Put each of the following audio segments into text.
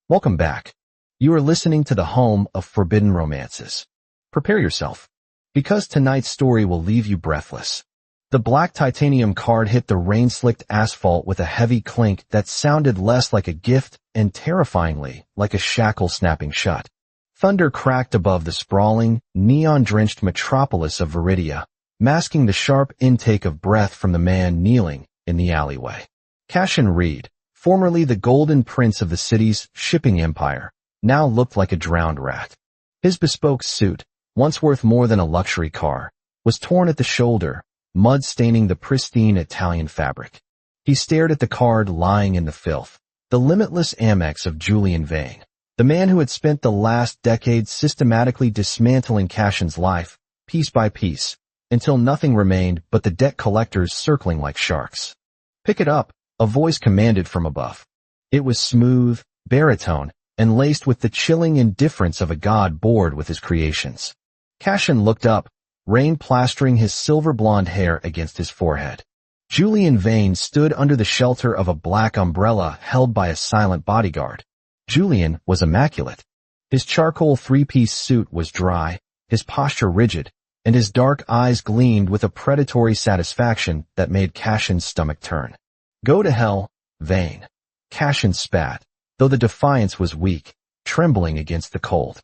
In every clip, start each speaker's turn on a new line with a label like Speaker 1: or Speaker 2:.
Speaker 1: Welcome back. You are listening to the home of forbidden romances. Prepare yourself, because tonight's story will leave you breathless. The black titanium card hit the rain-slicked asphalt with a heavy clink that sounded less like a gift and terrifyingly like a shackle snapping shut. Thunder cracked above the sprawling, neon-drenched metropolis of Viridia, masking the sharp intake of breath from the man kneeling in the alleyway. Cashin Reed, formerly the golden prince of the city's shipping empire, now looked like a drowned rat. His bespoke suit, once worth more than a luxury car, was torn at the shoulder, mud staining the pristine Italian fabric. He stared at the card lying in the filth, the limitless Amex of Julian Vane, the man who had spent the last decade systematically dismantling Cashin's life, piece by piece, until nothing remained but the debt collectors circling like sharks. "Pick it up," a voice commanded from above. It was smooth, baritone, and laced with the chilling indifference of a god bored with his creations. Cashin looked up, rain plastering his silver-blonde hair against his forehead. Julian Vane stood under the shelter of a black umbrella held by a silent bodyguard. Julian was immaculate. His charcoal three-piece suit was dry, his posture rigid, and his dark eyes gleamed with a predatory satisfaction that made Cashin's stomach turn. "Go to hell, Vane." Cashin spat, though the defiance was weak, trembling against the cold.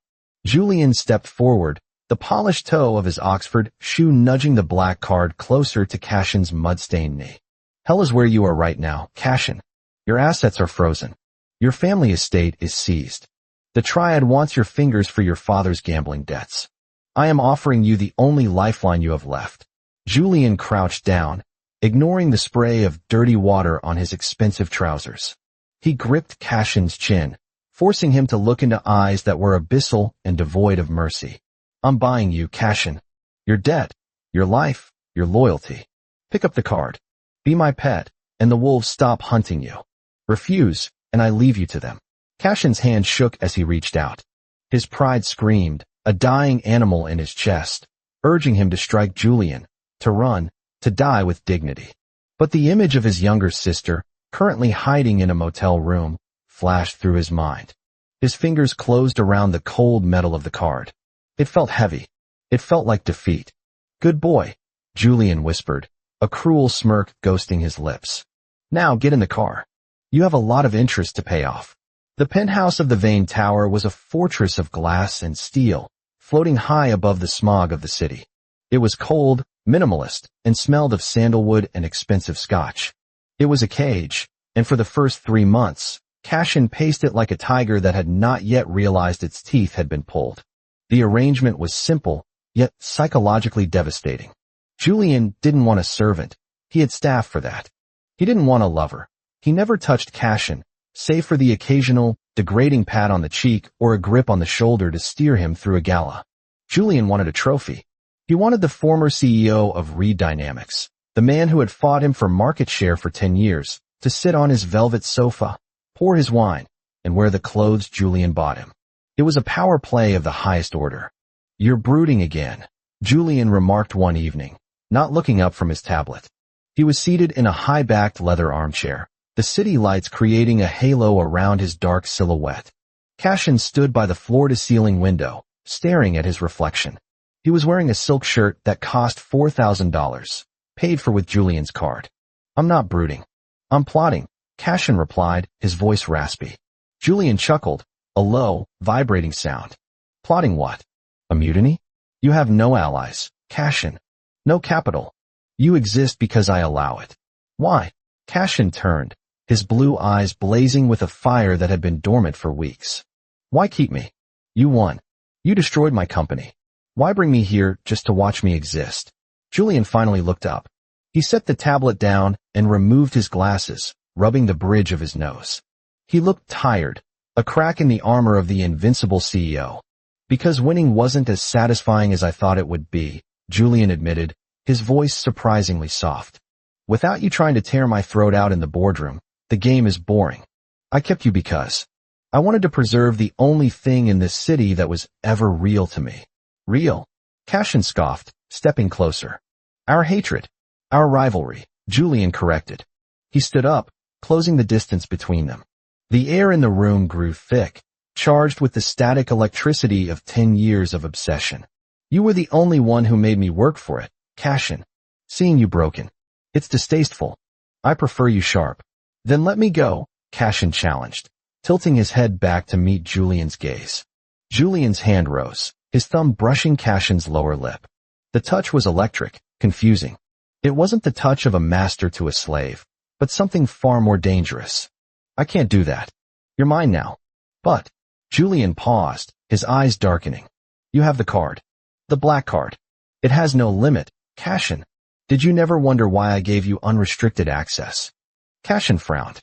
Speaker 1: Julian stepped forward, the polished toe of his Oxford shoe nudging the black card closer to Cashin's mud-stained knee. "Hell is where you are right now, Cashin. Your assets are frozen. Your family estate is seized. The Triad wants your fingers for your father's gambling debts. I am offering you the only lifeline you have left." Julian crouched down, ignoring the spray of dirty water on his expensive trousers. He gripped Cashin's chin, forcing him to look into eyes that were abyssal and devoid of mercy. "I'm buying you, Cashin. Your debt, your life, your loyalty. Pick up the card. Be my pet, and the wolves stop hunting you. Refuse, and I leave you to them." Cashin's hand shook as he reached out. His pride screamed, a dying animal in his chest, urging him to strike Julian, to run, to die with dignity. But the image of his younger sister, currently hiding in a motel room, flashed through his mind. His fingers closed around the cold metal of the card. It felt heavy. It felt like defeat. "Good boy," Julian whispered, a cruel smirk ghosting his lips. "Now get in the car. You have a lot of interest to pay off." The penthouse of the Vane Tower was a fortress of glass and steel, floating high above the smog of the city. It was cold, minimalist, and smelled of sandalwood and expensive scotch. It was a cage, and for the first 3 months, Cashin paced it like a tiger that had not yet realized its teeth had been pulled. The arrangement was simple, yet psychologically devastating. Julian didn't want a servant. He had staff for that. He didn't want a lover. He never touched Cashin, save for the occasional, degrading pat on the cheek or a grip on the shoulder to steer him through a gala. Julian wanted a trophy. He wanted the former CEO of Reed Dynamics, the man who had fought him for market share for 10 years, to sit on his velvet sofa, pour his wine, and wear the clothes Julian bought him. It was a power play of the highest order. "You're brooding again," Julian remarked one evening, not looking up from his tablet. He was seated in a high-backed leather armchair, the city lights creating a halo around his dark silhouette. Cashin stood by the floor-to-ceiling window, staring at his reflection. He was wearing a silk shirt that cost $4,000, paid for with Julian's card. "I'm not brooding. I'm plotting," Cashin replied, his voice raspy. Julian chuckled, a low, vibrating sound. "Plotting what? A mutiny? You have no allies, Cashin. No capital. You exist because I allow it." "Why?" Cashin turned, his blue eyes blazing with a fire that had been dormant for weeks. "Why keep me? You won. You destroyed my company. Why bring me here just to watch me exist?" Julian finally looked up. He set the tablet down and removed his glasses, rubbing the bridge of his nose. He looked tired, a crack in the armor of the invincible CEO. "Because winning wasn't as satisfying as I thought it would be," Julian admitted, his voice surprisingly soft. "Without you trying to tear my throat out in the boardroom, the game is boring. I kept you because I wanted to preserve the only thing in this city that was ever real to me." "Real?" Cashin scoffed, stepping closer. "Our hatred. Our rivalry," Julian corrected. He stood up, closing the distance between them. The air in the room grew thick, charged with the static electricity of 10 years of obsession. You were the only one who made me work for it, Cashin. Seeing you broken. It's distasteful. I prefer you sharp. Then let me go, Cashin challenged, tilting his head back to meet Julian's gaze. Julian's hand rose, his thumb brushing Cashin's lower lip. The touch was electric, confusing. It wasn't the touch of a master to a slave, but something far more dangerous. I can't do that. You're mine now. But, Julian paused, his eyes darkening. You have the card. The black card. It has no limit, Cashin. Did you never wonder why I gave you unrestricted access? Cashin frowned.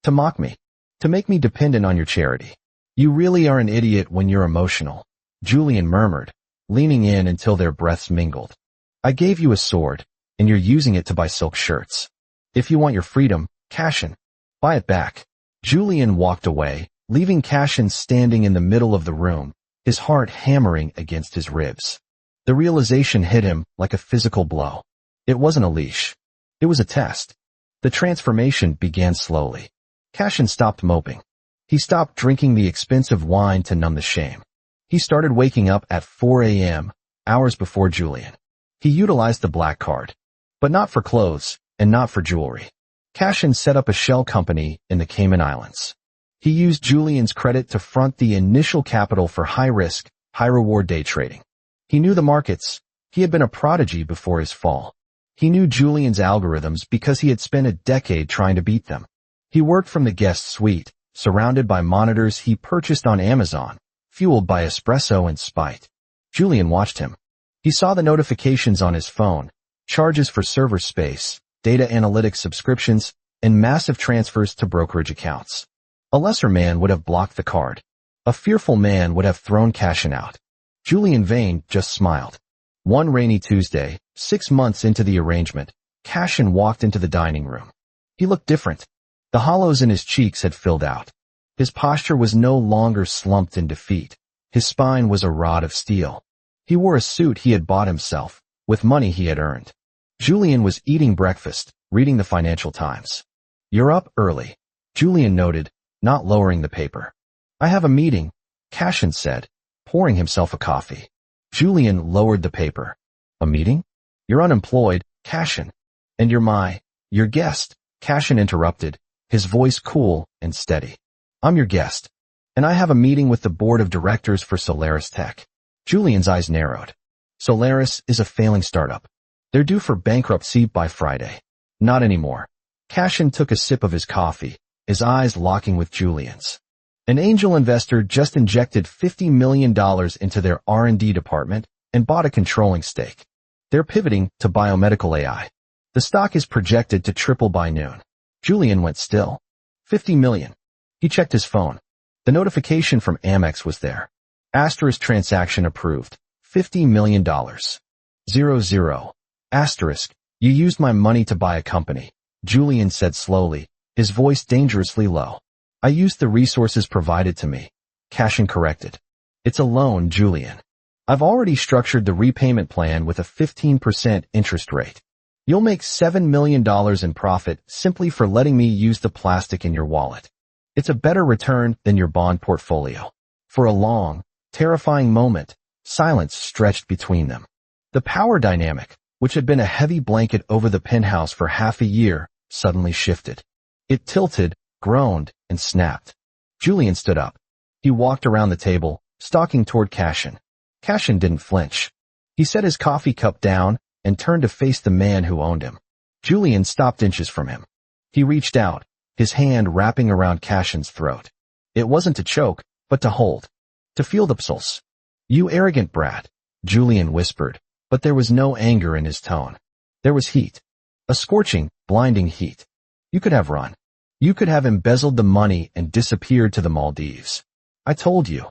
Speaker 1: To mock me. To make me dependent on your charity. You really are an idiot when you're emotional, Julian murmured, leaning in until their breaths mingled. I gave you a sword, and you're using it to buy silk shirts. If you want your freedom, Cashin, buy it back. Julian walked away, leaving Cashin standing in the middle of the room, his heart hammering against his ribs. The realization hit him like a physical blow. It wasn't a leash. It was a test. The transformation began slowly. Cashin stopped moping. He stopped drinking the expensive wine to numb the shame. He started waking up at 4 a.m., hours before Julian. He utilized the black card. But not for clothes, and not for jewelry. Cashin set up a shell company in the Cayman Islands. He used Julian's credit to front the initial capital for high-risk, high-reward day trading. He knew the markets. He had been a prodigy before his fall. He knew Julian's algorithms because he had spent a decade trying to beat them. He worked from the guest suite, surrounded by monitors he purchased on Amazon, fueled by espresso and spite. Julian watched him. He saw the notifications on his phone, charges for server space, data analytics subscriptions, and massive transfers to brokerage accounts. A lesser man would have blocked the card. A fearful man would have thrown Cashin out. Julian Vane just smiled. One rainy Tuesday, 6 months into the arrangement, Cashin walked into the dining room. He looked different. The hollows in his cheeks had filled out. His posture was no longer slumped in defeat. His spine was a rod of steel. He wore a suit he had bought himself, with money he had earned. Julian was eating breakfast, reading the Financial Times. You're up early, Julian noted, not lowering the paper. I have a meeting, Cashin said, pouring himself a coffee. Julian lowered the paper. A meeting? You're unemployed, Cashin. And you're your guest, Cashin interrupted, his voice cool and steady. I'm your guest. And I have a meeting with the board of directors for Solaris Tech. Julian's eyes narrowed. Solaris is a failing startup. They're due for bankruptcy by Friday. Not anymore. Cashin took a sip of his coffee, his eyes locking with Julian's. An angel investor just injected $50 million into their R&D department and bought a controlling stake. They're pivoting to biomedical AI. The stock is projected to triple by noon. Julian went still. 50 million. He checked his phone. The notification from Amex was there. Asterisk transaction approved. $50 million. 00. Asterisk. You used my money to buy a company, Julian said slowly, his voice dangerously low. I used the resources provided to me. Cashin corrected. It's a loan, Julian. I've already structured the repayment plan with a 15% interest rate. You'll make $7 million in profit simply for letting me use the plastic in your wallet. It's a better return than your bond portfolio. For a long, terrifying moment, silence stretched between them. The power dynamic, which had been a heavy blanket over the penthouse for half a year, suddenly shifted. It tilted, groaned, and snapped. Julian stood up. He walked around the table, stalking toward Cashin. Cashin didn't flinch. He set his coffee cup down and turned to face the man who owned him. Julian stopped inches from him. He reached out, his hand wrapping around Cashin's throat. It wasn't to choke, but to hold. To feel the pulse. You arrogant brat, Julian whispered, but there was no anger in his tone. There was heat. A scorching, blinding heat. You could have run. You could have embezzled the money and disappeared to the Maldives. I told you,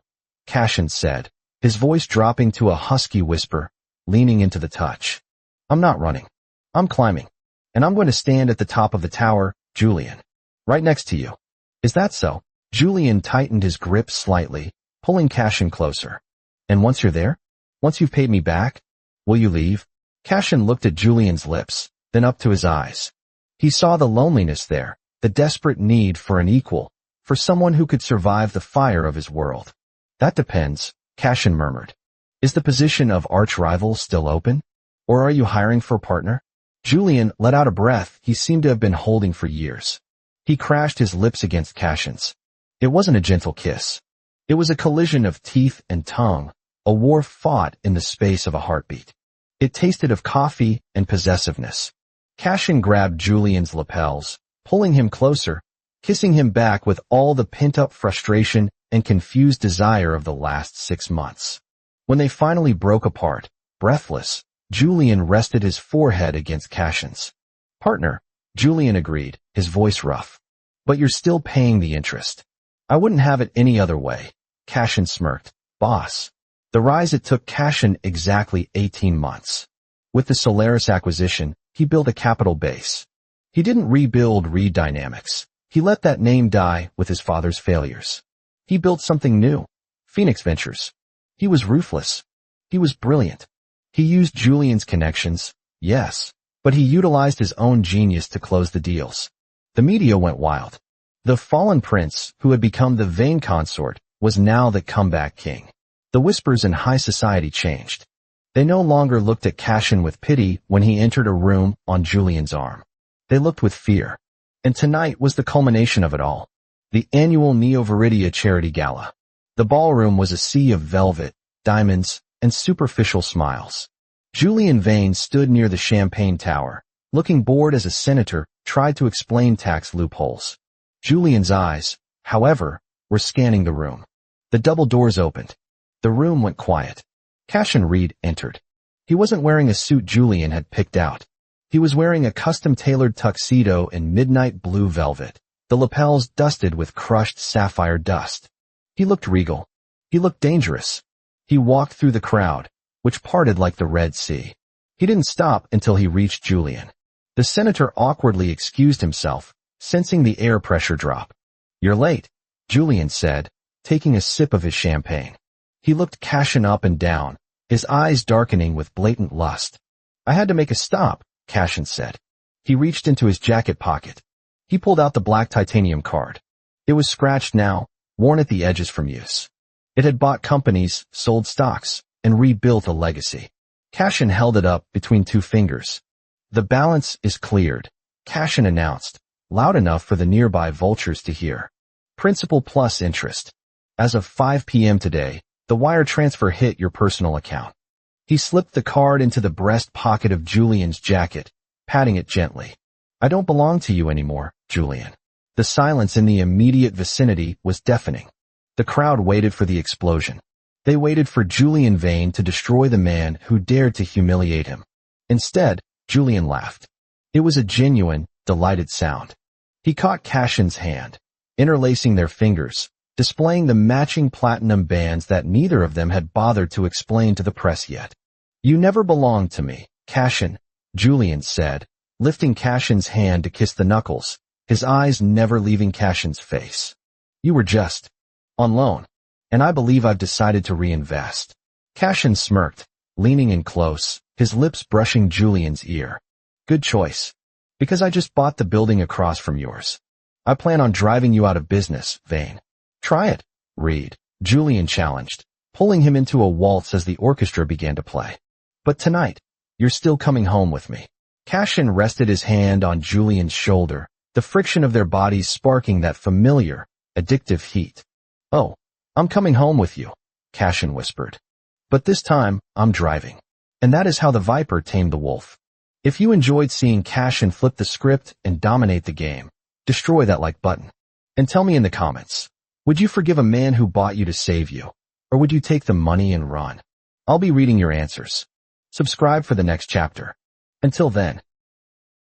Speaker 1: Cashin said, his voice dropping to a husky whisper, leaning into the touch. I'm not running. I'm climbing. And I'm going to stand at the top of the tower, Julian. Right next to you. Is that so? Julian tightened his grip slightly, pulling Cashin closer. And once you're there? Once you've paid me back? Will you leave? Cashin looked at Julian's lips, then up to his eyes. He saw the loneliness there, the desperate need for an equal, For someone who could survive the fire of his world. That depends, Cashin murmured. Is the position of arch-rival still open? Or are you hiring for a partner? Julian let out a breath he seemed to have been holding for years. He crashed his lips against Cashin's. It wasn't a gentle kiss. It was a collision of teeth and tongue, a war fought in the space of a heartbeat. It tasted of coffee and possessiveness. Cashin grabbed Julian's lapels, pulling him closer, kissing him back with all the pent-up frustration and confused desire of the last 6 months. When they finally broke apart, breathless, Julian rested his forehead against Cashin's. Partner, Julian agreed, his voice rough. But you're still paying the interest. I wouldn't have it any other way. Cashin smirked. Boss. The rise it took Cashin exactly 18 months. With the Solaris acquisition, he built a capital base. He didn't rebuild Reed Dynamics. He let that name die with his father's failures. He built something new. Phoenix Ventures. He was ruthless. He was brilliant. He used Julian's connections, yes, but he utilized his own genius to close the deals. The media went wild. The fallen prince, who had become the vain consort, was now the comeback king. The whispers in high society changed. They no longer looked at Cashin with pity when he entered a room on Julian's arm. They looked with fear. And tonight was the culmination of it all. The annual Neo Viridia charity gala. The ballroom was a sea of velvet, diamonds, and superficial smiles. Julian Vane stood near the champagne tower, looking bored as a senator tried to explain tax loopholes. Julian's eyes, however, were scanning the room. The double doors opened. The room went quiet. Cashin Reed entered. He wasn't wearing a suit Julian had picked out. He was wearing a custom-tailored tuxedo in midnight blue velvet, the lapels dusted with crushed sapphire dust. He looked regal. He looked dangerous. He walked through the crowd, which parted like the Red Sea. He didn't stop until he reached Julian. The senator awkwardly excused himself, sensing the air pressure drop. You're late, Julian said, taking a sip of his champagne. He looked Cashin up and down, his eyes darkening with blatant lust. I had to make a stop, Cashin said. He reached into his jacket pocket. He pulled out the black titanium card. It was scratched now, worn at the edges from use. It had bought companies, sold stocks, and rebuilt a legacy. Cashin held it up between two fingers. The balance is cleared, Cashin announced, loud enough for the nearby vultures to hear. Principal plus interest. As of 5 p.m. today, the wire transfer hit your personal account. He slipped the card into the breast pocket of Julian's jacket, patting it gently. I don't belong to you anymore, Julian. The silence in the immediate vicinity was deafening. The crowd waited for the explosion. They waited for Julian Vane to destroy the man who dared to humiliate him. Instead, Julian laughed. It was a genuine, delighted sound. He caught Cashin's hand, interlacing their fingers, displaying the matching platinum bands that neither of them had bothered to explain to the press yet. You never belonged to me, Cashin, Julian said, lifting Cashin's hand to kiss the knuckles, his eyes never leaving Cashin's face. You were just on loan, and I believe I've decided to reinvest. Cashin smirked, leaning in close, his lips brushing Julian's ear. Good choice. Because I just bought the building across from yours. I plan on driving you out of business, Vane. Try it, Reed, Julian challenged, pulling him into a waltz as the orchestra began to play. But tonight, you're still coming home with me. Cashin rested his hand on Julian's shoulder, the friction of their bodies sparking that familiar, addictive heat. Oh, I'm coming home with you, Cashin whispered. But this time, I'm driving. And that is how the viper tamed the wolf. If you enjoyed seeing Cashin flip the script and dominate the game, destroy that like button. And tell me in the comments, would you forgive a man who bought you to save you? Or would you take the money and run? I'll be reading your answers. Subscribe for the next chapter. Until then.